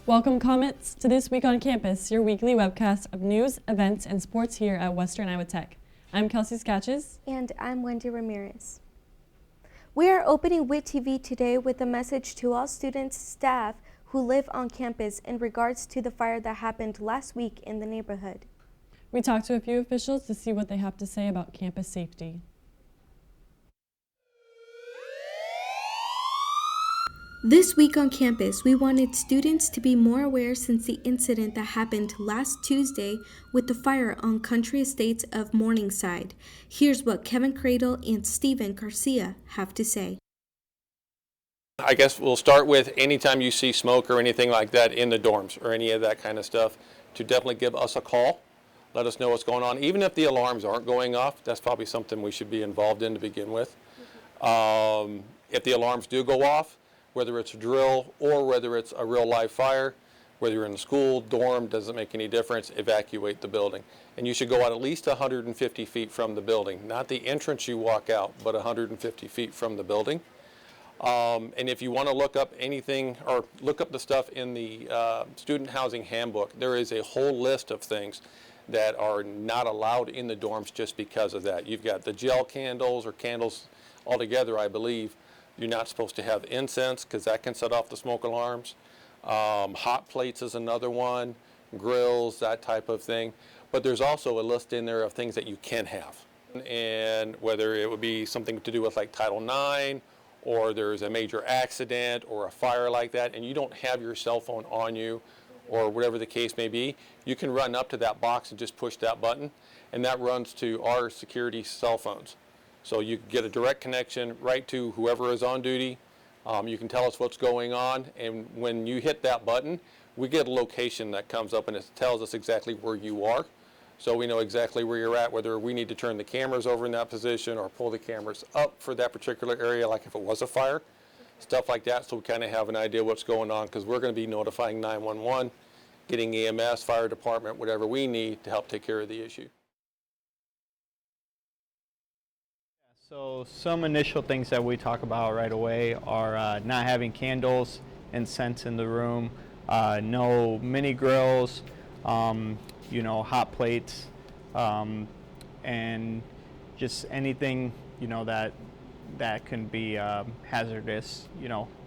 Welcome, Comets, to This Week on Campus, your weekly webcast of news, events, and sports here at Western Iowa Tech. I'm Kelsey Scatches. And I'm Wendy Ramirez. We are opening WIT TV today with a message to all students, staff who live on campus in regards to the fire that happened last week in the neighborhood. We talked to a few officials to see what they have to say about campus safety. This week on campus, we wanted students to be more aware since the incident that happened last Tuesday with the fire on Country Estates of Morningside. Here's what Kevin Cradle and Steven Garcia have to say. I guess we'll start with anytime you see smoke or anything like that in the dorms or any of that kind of stuff, to definitely give us a call. Let us know what's going on. Even if the alarms aren't going off, that's probably something we should be involved in to begin with. If the alarms do go off, whether it's a drill or whether it's a real live fire, whether you're in the school, dorm, doesn't make any difference, evacuate the building. And you should go out at least 150 feet from the building, not the entrance you walk out, but 150 feet from the building. And if you want to look up anything or look up the stuff in the student housing handbook, there is a whole list of things that are not allowed in the dorms just because of that. You've got the gel candles or candles altogether, I believe. You're not supposed to have incense because that can set off the smoke alarms. Hot plates is another one, grills, that type of thing. But there's also a list in there of things that you can have. And whether it would be something to do with like Title IX, or there's a major accident or a fire like that, and you don't have your cell phone on you, or whatever the case may be, you can run up to that box and just push that button, and that runs to our security cell phones. So you get a direct connection right to whoever is on duty. You can tell us what's going on, and when you hit that button, we get a location that comes up and it tells us exactly where you are. So we know exactly where you're at, whether we need to turn the cameras over in that position or pull the cameras up for that particular area, like if it was a fire, stuff like that. So we kind of have an idea what's going on, because we're going to be notifying 911, getting EMS, fire department, whatever we need to help take care of the issue. So some initial things that we talk about right away are not having candles and scents in the room, no mini grills, hot plates, and just anything, that can be hazardous,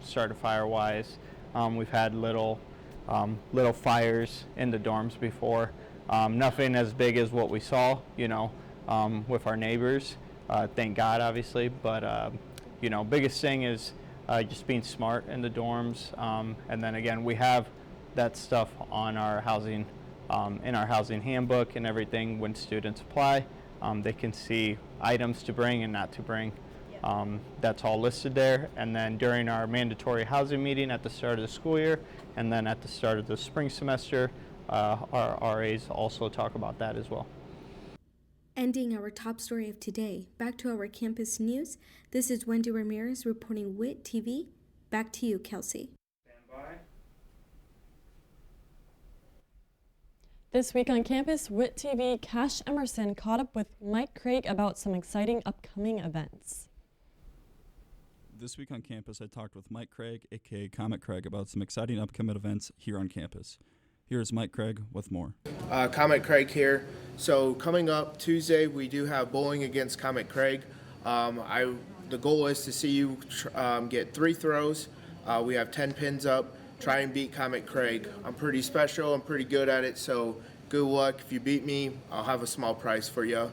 start a fire wise. We've had little fires in the dorms before. Nothing as big as what we saw, with our neighbors. Thank God, obviously, but biggest thing is just being smart in the dorms, and then again, we have that stuff on our housing, in our housing handbook and everything. When students apply, they can see items to bring and not to bring. That's all listed there. And then during our mandatory housing meeting at the start of the school year, and then at the start of the spring semester, our RAs also talk about that as well. Ending our top story of today, back to our campus news. This is Wendy Ramirez reporting WIT TV. Back to you, Kelsey. Stand by. This week on campus, WIT TV, Cash Emerson caught up with Mike Craig about some exciting upcoming events. This week on campus, I talked with Mike Craig, aka Comet Craig, about some exciting upcoming events here on campus. Here's Mike Craig with more. Comet Craig here. So coming up Tuesday, we do have bowling against Comet Craig. The goal is to see you get 3 throws. We have 10 pins up. Try and beat Comet Craig. I'm pretty special. I'm pretty good at it. So good luck. If you beat me, I'll have a small prize for you.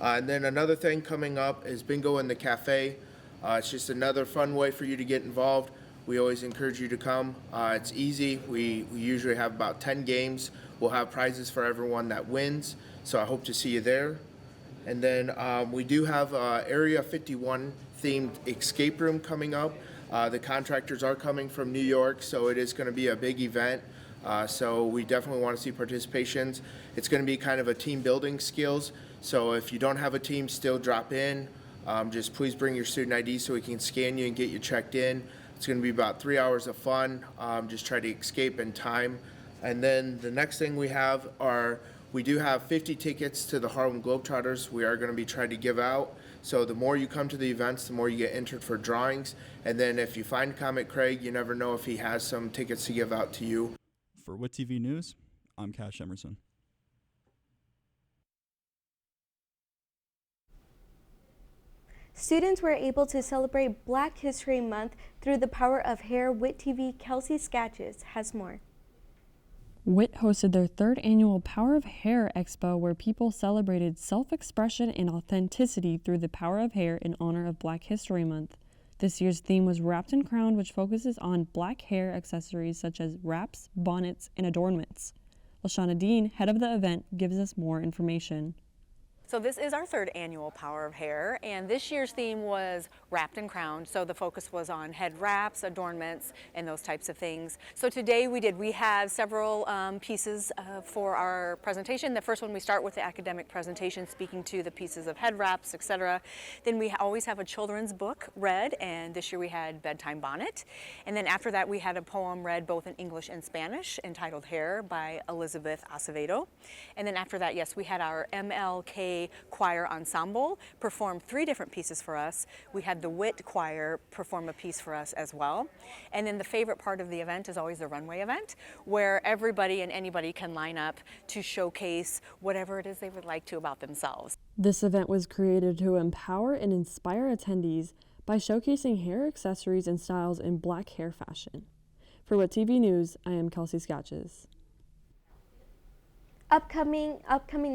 And then another thing coming up is bingo in the cafe. It's just another fun way for you to get involved. We always encourage you to come. It's easy. We usually have about 10 games. We'll have prizes for everyone that wins, so I hope to see you there. And then we do have Area 51 themed escape room coming up. The contractors are coming from New York, so it is going to be a big event. So we definitely want to see participations. It's going to be kind of a team building skills. So if you don't have a team, still drop in. Just please bring your student ID so we can scan you and get you checked in. It's going to be about 3 hours of fun. Just try to escape in time. And then the next thing we have are, we do have 50 tickets to the Harlem Globetrotters. We are going to be trying to give out. So the more you come to the events, the more you get entered for drawings. And then if you find Comet Craig, you never know if he has some tickets to give out to you. For WIT TV News, I'm Cash Emerson. Students were able to celebrate Black History Month through the power of hair. WIT TV Kelsey Sketches has more. WIT hosted their third annual Power of Hair Expo, where people celebrated self-expression and authenticity through the power of hair in honor of Black History Month. This year's theme was Wrapped and Crowned, which focuses on Black hair accessories such as wraps, bonnets, and adornments. LaShawna Dean, head of the event, gives us more information. So this is our third annual Power of Hair, and this year's theme was Wrapped and Crowned. So the focus was on head wraps, adornments, and those types of things. So today we have several pieces for our presentation. The first one, we start with the academic presentation, speaking to the pieces of head wraps, etc. Then we always have a children's book read, and this year we had Bedtime Bonnet. And then after that, we had a poem read both in English and Spanish entitled Hair by Elizabeth Acevedo. And then after that, yes, we had our MLK choir ensemble perform 3 different pieces for us. We had the WIT choir perform a piece for us as well. And then the favorite part of the event is always the runway event, where everybody and anybody can line up to showcase whatever it is they would like to about themselves. This event was created to empower and inspire attendees by showcasing hair accessories and styles in Black hair fashion. For WIT TV News, I am Kelsey Sketches. Upcoming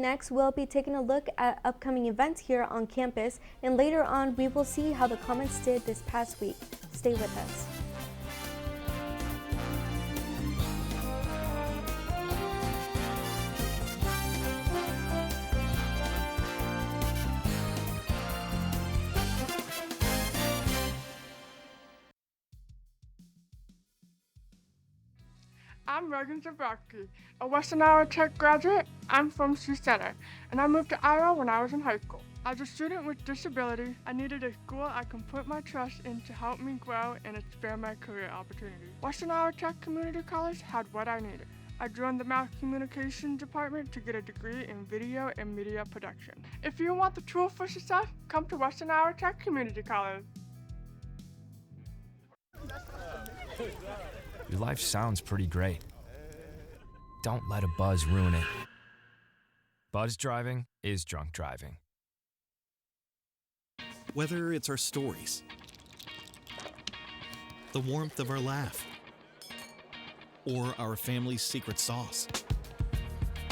next, we'll be taking a look at upcoming events here on campus, and later on we will see how the Comets did this past week. Stay with us. I'm Megan Zabrowski, a Western Iowa Tech graduate. I'm from Sioux Center, and I moved to Iowa when I was in high school. As a student with disability, I needed a school I can put my trust in to help me grow and expand my career opportunities. Western Iowa Tech Community College had what I needed. I joined the Mass Communication Department to get a degree in video and media production. If you want the tool for success, come to Western Iowa Tech Community College. Your life sounds pretty great. Don't let a buzz ruin it. Buzz driving is drunk driving. Whether it's our stories, the warmth of our laugh, or our family's secret sauce,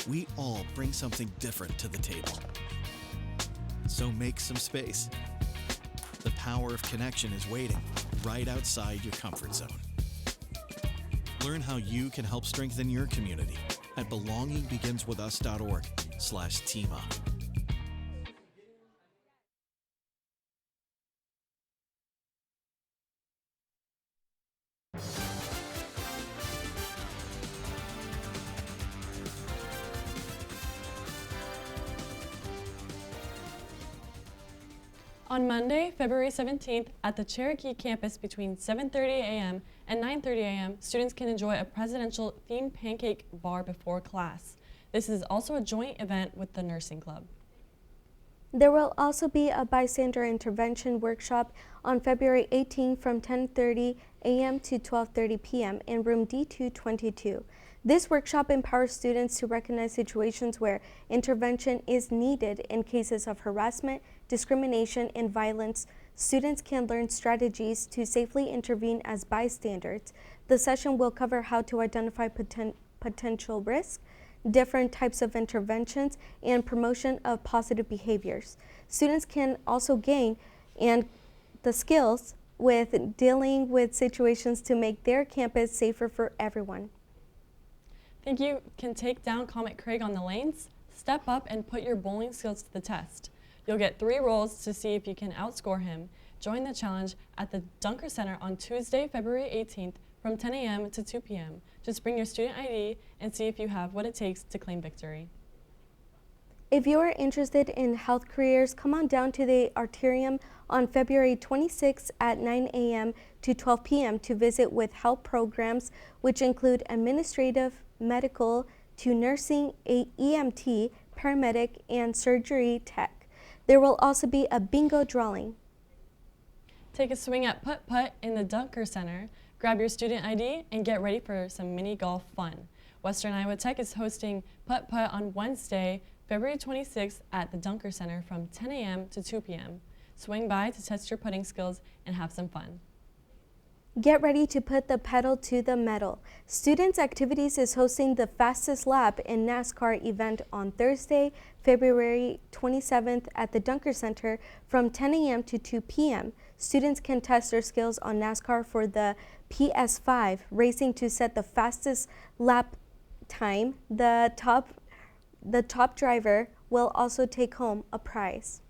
we all bring something different to the table. So make some space. The power of connection is waiting right outside your comfort zone. Learn how you can help strengthen your community at belongingbeginswithus.org/teamup. On Monday, February 17th, at the Cherokee campus between 7:30 a.m. and 9:30 a.m., students can enjoy a presidential themed pancake bar before class. This is also a joint event with the nursing club. There will also be a bystander intervention workshop on February 18th from 10:30 a.m. to 12:30 p.m. in room D222. This workshop empowers students to recognize situations where intervention is needed in cases of harassment, discrimination, and violence. Students can learn strategies to safely intervene as bystanders. The session will cover how to identify potential risks, different types of interventions, and promotion of positive behaviors. Students can also gain the skills with dealing with situations to make their campus safer for everyone. Think you can take down Comet Craig on the lanes? Step up and put your bowling skills to the test. You'll get 3 rolls to see if you can outscore him. Join the challenge at the Dunker Center on Tuesday, February 18th from 10 a.m. to 2 p.m. Just bring your student ID and see if you have what it takes to claim victory. If you are interested in health careers, come on down to the Arterium on February 26th at 9 a.m. to 12 p.m. to visit with health programs, which include administrative, medical, to nursing, EMT, paramedic, and surgery tech. There will also be a bingo drawing. Take a swing at putt-putt in the Dunker Center, grab your student ID, and get ready for some mini golf fun. Western Iowa Tech is hosting Putt Putt on Wednesday, February 26th at the Dunker Center from 10 a.m. to 2 p.m. Swing by to test your putting skills and have some fun. Get ready to put the pedal to the metal. Students Activities is hosting the fastest lap in NASCAR event on Thursday, February 27th at the Dunker Center from 10 a.m. to 2 p.m. Students can test their skills on NASCAR for the PS5, racing to set the fastest lap time. The top driver will also take home a prize.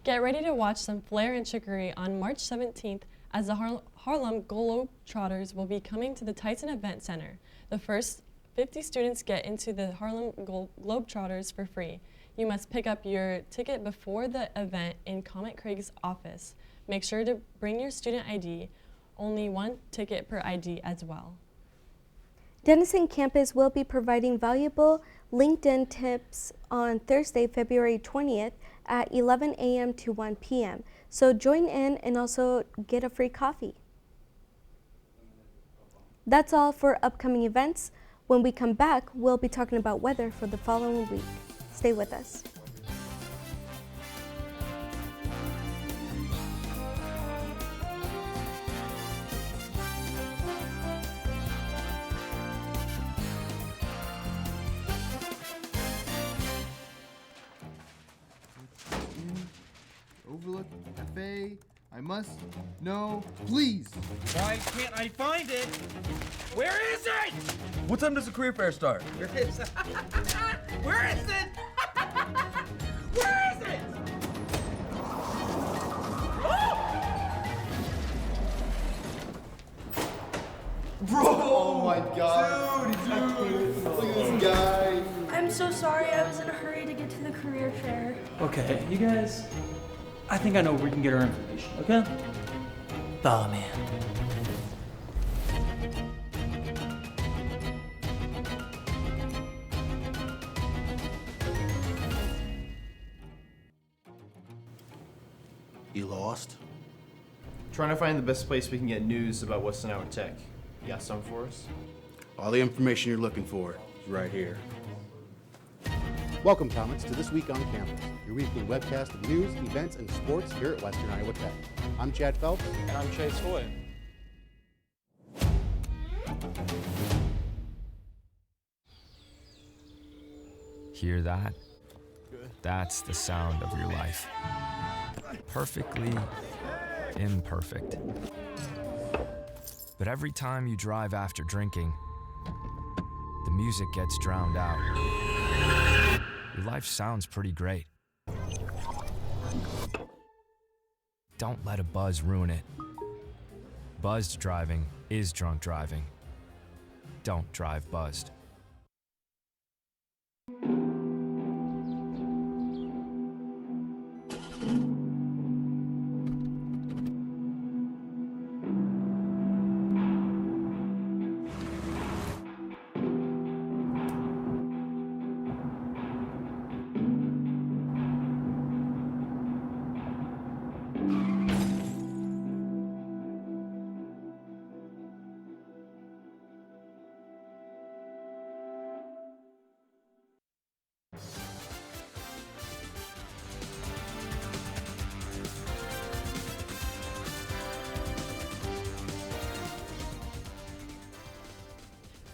Get ready to watch some flair and chicory on March 17th as the Harlem Globetrotters will be coming to the Tyson Event Center. The first 50 students get into the Harlem Globetrotters for free. You must pick up your ticket before the event in Comet Craig's office. Make sure to bring your student ID, only one ticket per ID as well. Denison campus will be providing valuable LinkedIn tips on Thursday, February 20th at 11 a.m. to 1 p.m. So join in and also get a free coffee. That's all for upcoming events. When we come back, we'll be talking about weather for the following week. Stay with us. Overlook Cafe. I must know, please. Why can't I find it? Where is it? What time does the career fair start? Where is it? Where is it? Where is it? Bro! Oh my god. Dude, look at this guy. I'm so sorry, I was in a hurry to get to the career fair. Okay, you guys, I think I know where we can get our information, okay? Follow me. You lost? Trying to find the best place we can get news about Western Iowa Tech. You got some for us? All the information you're looking for is right here. Welcome, Comets, to This Week on Campus, your weekly webcast of news, events, and sports here at Western Iowa Tech. I'm Chad Phelps. And I'm Chase Hoy. Hear that? That's the sound of your life. Perfectly imperfect. But every time you drive after drinking, the music gets drowned out. Your life sounds pretty great. Don't let a buzz ruin it. Buzzed driving is drunk driving. Don't drive buzzed.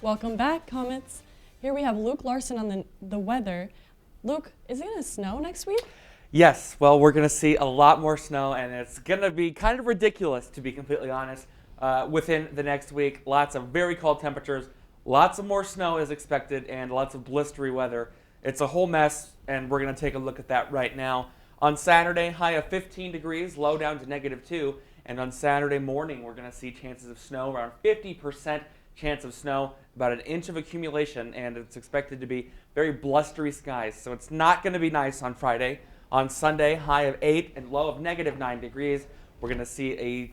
Welcome back, Comets. Here we have Luke Larson on the weather. Luke, is it going to snow next week? Yes, well, we're going to see a lot more snow, and it's going to be kind of ridiculous, to be completely honest, within the next week. Lots of very cold temperatures, lots of more snow is expected, and lots of blistery weather. It's a whole mess, and we're going to take a look at that right now. On Saturday, high of 15 degrees, low down to -2, and on Saturday morning, we're going to see chances of snow, around 50% chance of snow, about an inch of accumulation, and it's expected to be very blustery skies, so it's not going to be nice on Friday. On Sunday, high of 8 and low of -9 degrees. We're going to see a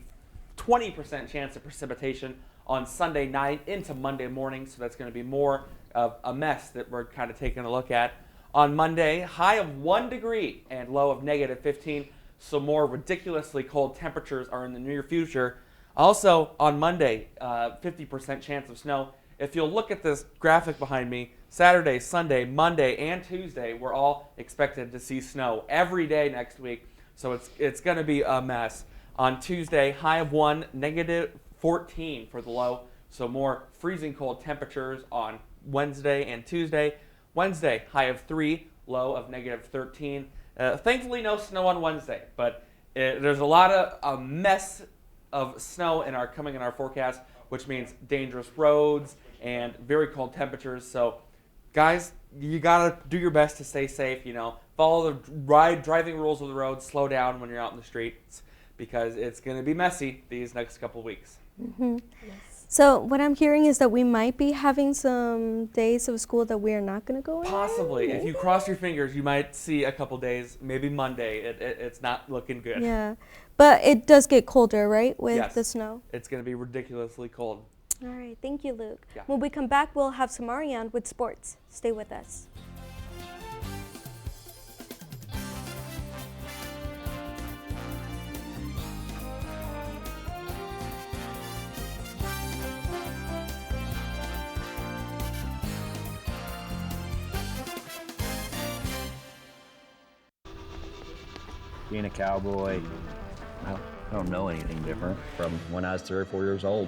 20% chance of precipitation on Sunday night into Monday morning, so that's going to be more of a mess that we're kind of taking a look at. On Monday, high of 1 degree and low of -15, so more ridiculously cold temperatures are in the near future. Also, on Monday, 50% chance of snow if you'll look at this graphic behind me, Saturday, Sunday, Monday, and Tuesday, we're all expected to see snow every day next week. So it's going to be a mess. On Tuesday, high of 1, negative 14 for the low. So more freezing cold temperatures on Wednesday and Tuesday. Wednesday, high of 3, low of negative 13. Thankfully, no snow on Wednesday, but there's a lot of a mess of snow coming in our forecast, which means dangerous roads and very cold temperatures. So, guys, you gotta do your best to stay safe. Follow the driving rules of the road. Slow down when you're out in the streets because it's gonna be messy these next couple weeks. Mm-hmm. So what I'm hearing is that we might be having some days of school that we are not going to go in. Possibly. If you cross your fingers, you might see a couple days, maybe Monday. It's not looking good. Yeah. But it does get colder, right, with yes. the snow? It's going to be ridiculously cold. All right. Thank you, Luke. Yeah. When we come back, we'll have Samarian with sports. Stay with us. Being a cowboy, I don't know anything different from when I was 3 or 4 years old.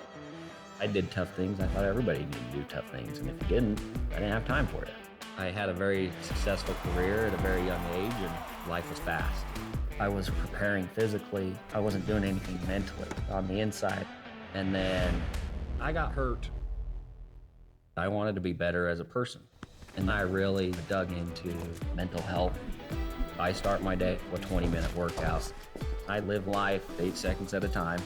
I did tough things. I thought everybody needed to do tough things, and if you didn't, I didn't have time for it. I had a very successful career at a very young age, and life was fast. I was preparing physically. I wasn't doing anything mentally on the inside. And then I got hurt. I wanted to be better as a person, and I really dug into mental health. I start my day with 20-minute workouts. I live life 8 seconds at a time.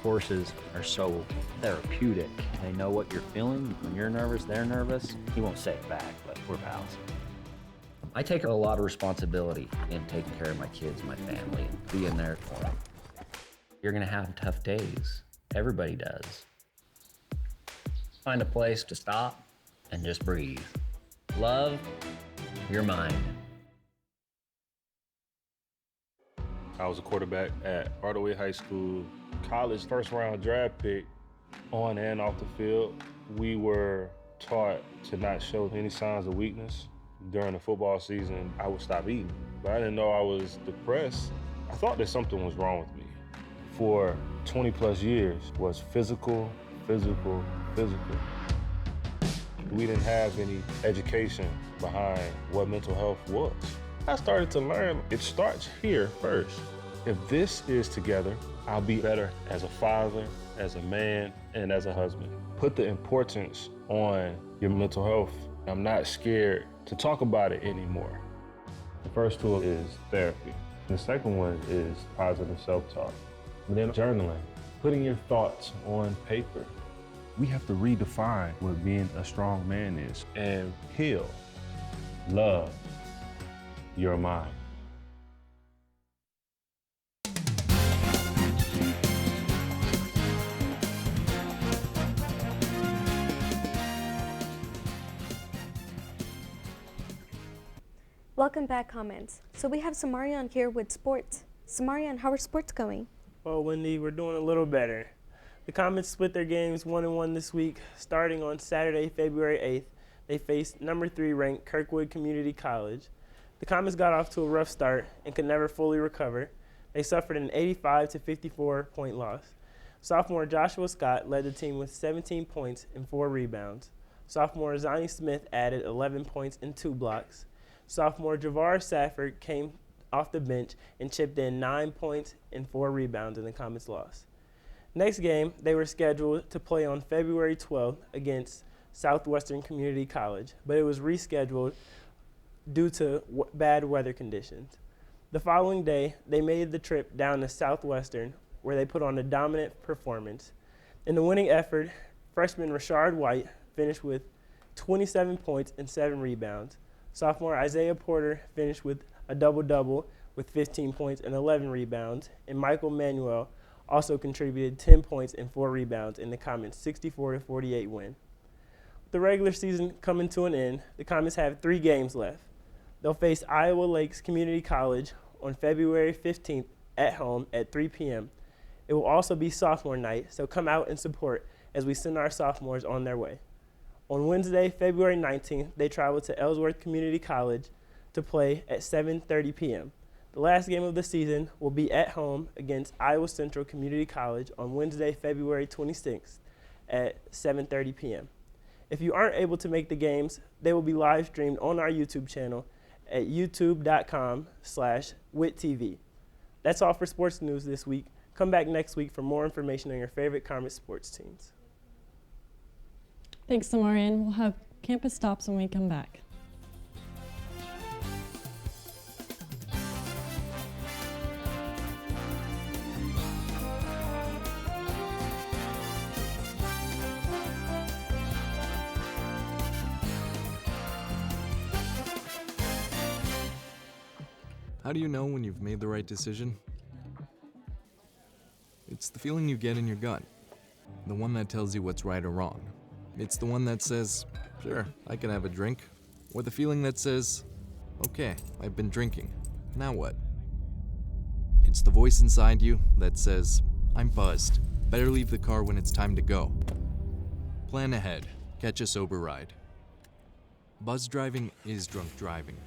Horses are so therapeutic. They know what you're feeling. When you're nervous, they're nervous. He won't say it back, but we're pals. I take a lot of responsibility in taking care of my kids, my family, and being there for them. You're gonna have tough days. Everybody does. Find a place to stop and just breathe. Love your mind. I was a quarterback at Hardaway High School. College first-round draft pick, on and off the field. We were taught to not show any signs of weakness. During the football season, I would stop eating. But I didn't know I was depressed. I thought that something was wrong with me. For 20 plus years was physical. We didn't have any education behind what mental health was. I started to learn it starts here first. If this is together, I'll be better as a father, as a man, and as a husband. Put the importance on your mental health. I'm not scared to talk about it anymore. The first tool is therapy. The second one is positive self-talk. And then journaling, putting your thoughts on paper. We have to redefine what being a strong man is and heal, love your mind. Welcome back, Comets. So we have Samarian here with sports. Samarian, how are sports going? Well, Wendy, we're doing a little better. The Comets split their games 1-1 this week. Starting on Saturday, February 8th, they faced number 3 ranked Kirkwood Community College. The Comets got off to a rough start and could never fully recover. They suffered an 85-54 point loss. Sophomore Joshua Scott led the team with 17 points and 4 rebounds. Sophomore Zani Smith added 11 points and 2 blocks. Sophomore Javar Safford came off the bench and chipped in 9 points and 4 rebounds in the Comets' loss. Next game, they were scheduled to play on February 12th against Southwestern Community College, but it was rescheduled due to bad weather conditions. The following day, they made the trip down to Southwestern, where they put on a dominant performance. In the winning effort, freshman Rashard White finished with 27 points and 7 rebounds. Sophomore Isaiah Porter finished with a double-double with 15 points and 11 rebounds, and Michael Manuel also contributed 10 points and 4 rebounds in the Comets' 64-48 win. With the regular season coming to an end, the Comets have 3 games left. They'll face Iowa Lakes Community College on February 15th at home at 3 p.m. It will also be sophomore night, so come out and support as we send our sophomores on their way. On Wednesday, February 19th, they travel to Ellsworth Community College to play at 7:30 p.m. The last game of the season will be at home against Iowa Central Community College on Wednesday, February 26th at 7:30 p.m. If you aren't able to make the games, they will be live streamed on our YouTube channel at youtube.com/WITTV. That's all for sports news this week. Come back next week for more information on your favorite Comets sports teams. Thanks, Samarian. We'll have campus stops when we come back. How do you know when you've made the right decision? It's the feeling you get in your gut, the one that tells you what's right or wrong. It's the one that says, sure, I can have a drink, or the feeling that says, okay, I've been drinking, now what? It's the voice inside you that says, I'm buzzed, better leave the car when it's time to go. Plan ahead, catch a sober ride. Buzz driving is drunk driving.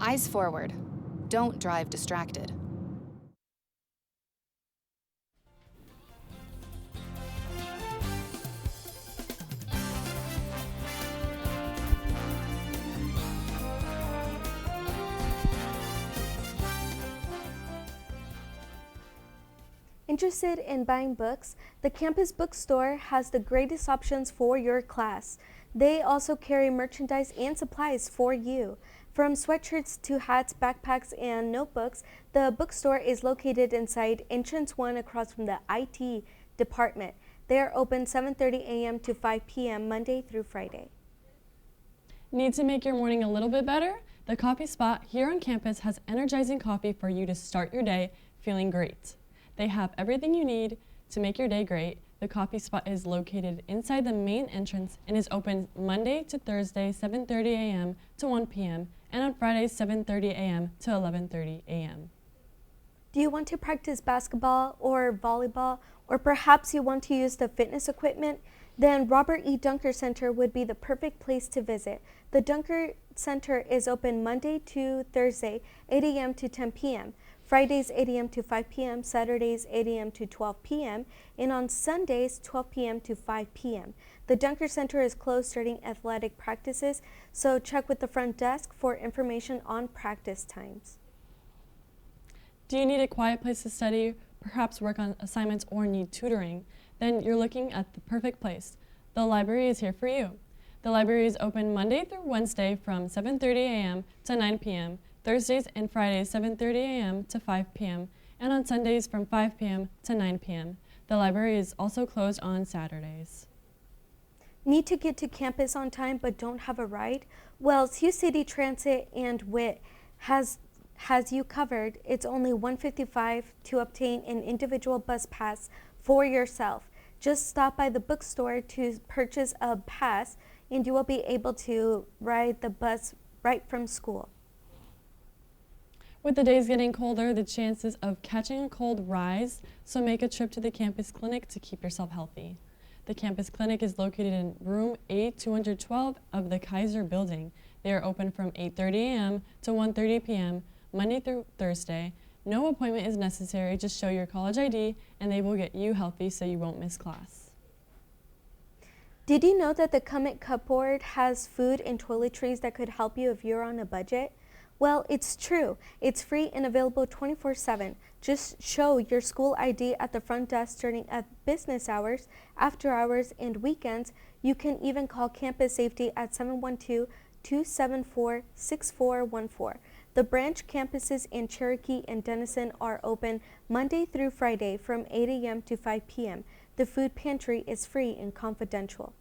Eyes forward. Don't drive distracted. Interested in buying books? The campus bookstore has the greatest options for your class. They also carry merchandise and supplies for you. From sweatshirts to hats, backpacks, and notebooks, the bookstore is located inside Entrance 1 across from the IT department. They are open 7:30 a.m. to 5 p.m. Monday through Friday. Need to make your morning a little bit better? The coffee spot here on campus has energizing coffee for you to start your day feeling great. They have everything you need to make your day great. The coffee spot is located inside the main entrance and is open Monday to Thursday, 7:30 a.m. to 1 p.m. and on Fridays, 7:30 a.m. to 11:30 a.m. Do you want to practice basketball or volleyball, or perhaps you want to use the fitness equipment? Then Robert E. Dunker Center would be the perfect place to visit. The Dunker Center is open Monday to Thursday, 8 a.m. to 10 p.m., Fridays 8 a.m. to 5 p.m., Saturdays 8 a.m. to 12 p.m., and on Sundays 12 p.m. to 5 p.m. The Dunker Center is closed during athletic practices, so check with the front desk for information on practice times. Do you need a quiet place to study, perhaps work on assignments, or need tutoring? Then you're looking at the perfect place. The library is here for you. The library is open Monday through Wednesday from 7:30 a.m. to 9 p.m., Thursdays and Fridays 7:30 a.m. to 5 p.m., and on Sundays from 5 p.m. to 9 p.m. The library is also closed on Saturdays. Need to get to campus on time but don't have a ride? Well, Sioux City Transit and WIT has you covered. It's only $155 to obtain an individual bus pass for yourself. Just stop by the bookstore to purchase a pass and you will be able to ride the bus right from school. With the days getting colder, the chances of catching a cold rise, so make a trip to the campus clinic to keep yourself healthy. The campus clinic is located in room A212 of the Kaiser building. They are open from 8:30 a.m. to 1:30 p.m. Monday through Thursday. No appointment is necessary, just show your college ID and they will get you healthy so you won't miss class. Did you know that the Comet Cupboard has food and toiletries that could help you if you're on a budget? Well, it's true. It's free and available 24/7. Just show your school ID at the front desk during business hours, after hours, and weekends. You can even call Campus Safety at 712-274-6414. The branch campuses in Cherokee and Denison are open Monday through Friday from 8 a.m. to 5 p.m. The food pantry is free and confidential.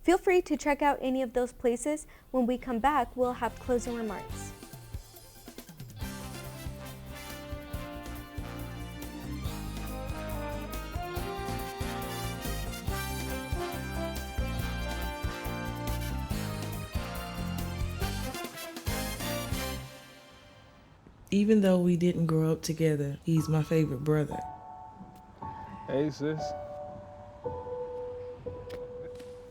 Feel free to check out any of those places. When we come back, we'll have closing remarks. Even though we didn't grow up together, he's my favorite brother. Hey, sis.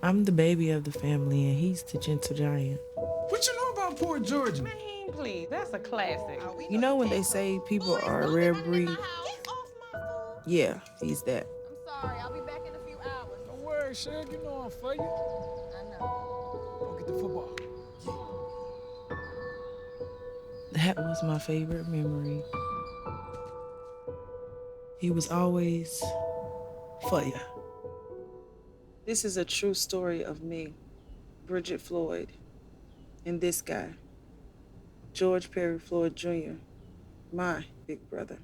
I'm the baby of the family, and he's the gentle giant. What you know about Port Georgia? Man, please, that's a classic. You know when they say people are a rare breed? Yeah, he's that. I'm sorry, I'll be back in a few hours. Don't worry, Shug, you know I'm for you. I know. Go get the football. That was my favorite memory. He was always for ya. This is a true story of me, Bridget Floyd, and this guy, George Perry Floyd Jr., my big brother.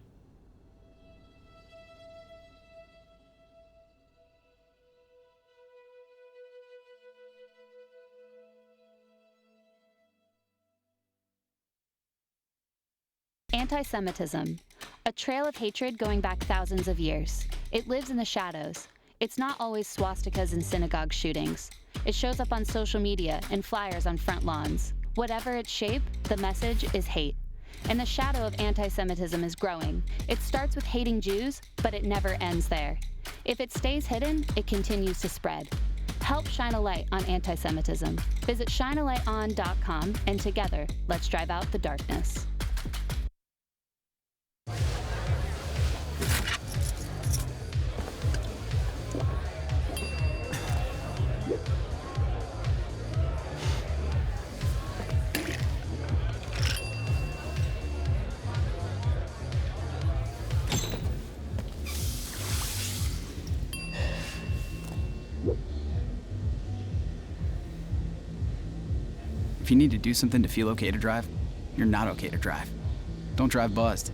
Anti-Semitism, a trail of hatred going back thousands of years. It lives in the shadows. It's not always swastikas and synagogue shootings. It shows up on social media and flyers on front lawns. Whatever its shape, the message is hate. And the shadow of anti-Semitism is growing. It starts with hating Jews, but it never ends there. If it stays hidden, it continues to spread. Help shine a light on anti-Semitism. Visit shinealighton.com, and together, let's drive out the darkness. If you need to do something to feel okay to drive, you're not okay to drive. Don't drive buzzed.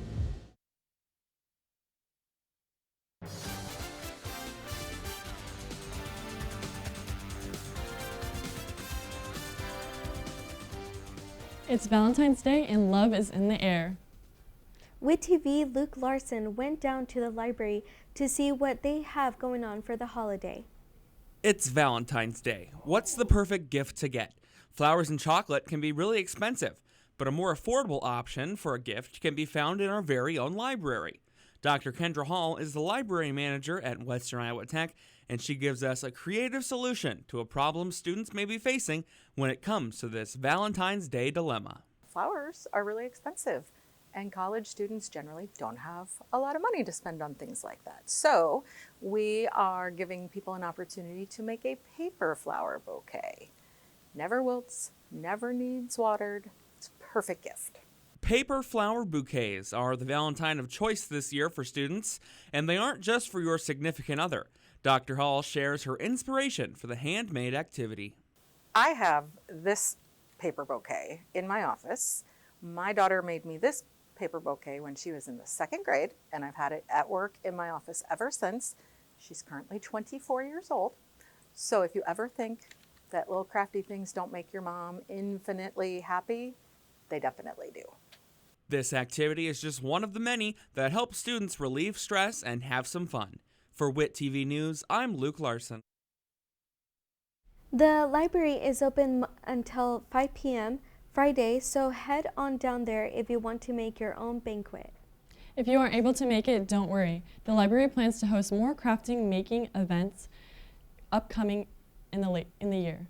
It's Valentine's Day and love is in the air. WIT TV Luke Larson went down to the library to see what they have going on for the holiday. It's Valentine's Day. What's the perfect gift to get? Flowers and chocolate can be really expensive, but a more affordable option for a gift can be found in our very own library. Dr. Kendra Hall is the library manager at Western Iowa Tech, and she gives us a creative solution to a problem students may be facing when it comes to this Valentine's Day dilemma. Flowers are really expensive, and college students generally don't have a lot of money to spend on things like that. So we are giving people an opportunity to make a paper flower bouquet. Never wilts, never needs watered. It's a perfect gift. Paper flower bouquets are the Valentine of choice this year for students, and they aren't just for your significant other. Dr. Hall shares her inspiration for the handmade activity. I have this paper bouquet in my office. My daughter made me this paper bouquet when she was in the 2nd grade, and I've had it at work in my office ever since. She's currently 24 years old. So if you ever think that little crafty things don't make your mom infinitely happy, they definitely do. This activity is just one of the many that help students relieve stress and have some fun. For WIT TV News, I'm Luke Larson. The library is open until 5 p.m. Friday, so head on down there if you want to make your own banquet. If you aren't able to make it, don't worry. The library plans to host more crafting making events upcoming in the year.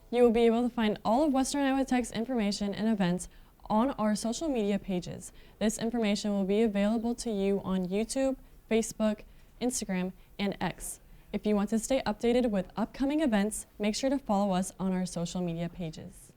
You will be able to find all of Western Iowa Tech's information and events on our social media pages. This information will be available to you on YouTube, Facebook, Instagram, and X. If you want to stay updated with upcoming events, make sure to follow us on our social media pages.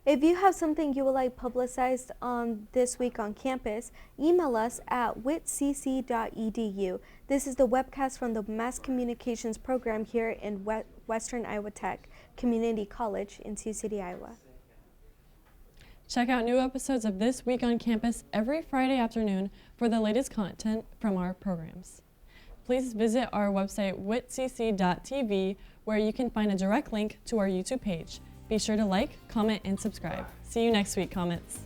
If you have something you would like publicized on this week on campus, email us at witcc.edu. This is the webcast from the Mass Communications program here in Western Iowa Tech Community College in Sioux City, Iowa. Check out new episodes of This Week on Campus every Friday afternoon for the latest content from our programs. Please visit our website, witcc.tv, where you can find a direct link to our YouTube page. Be sure to like, comment, and subscribe. See you next week, Comets.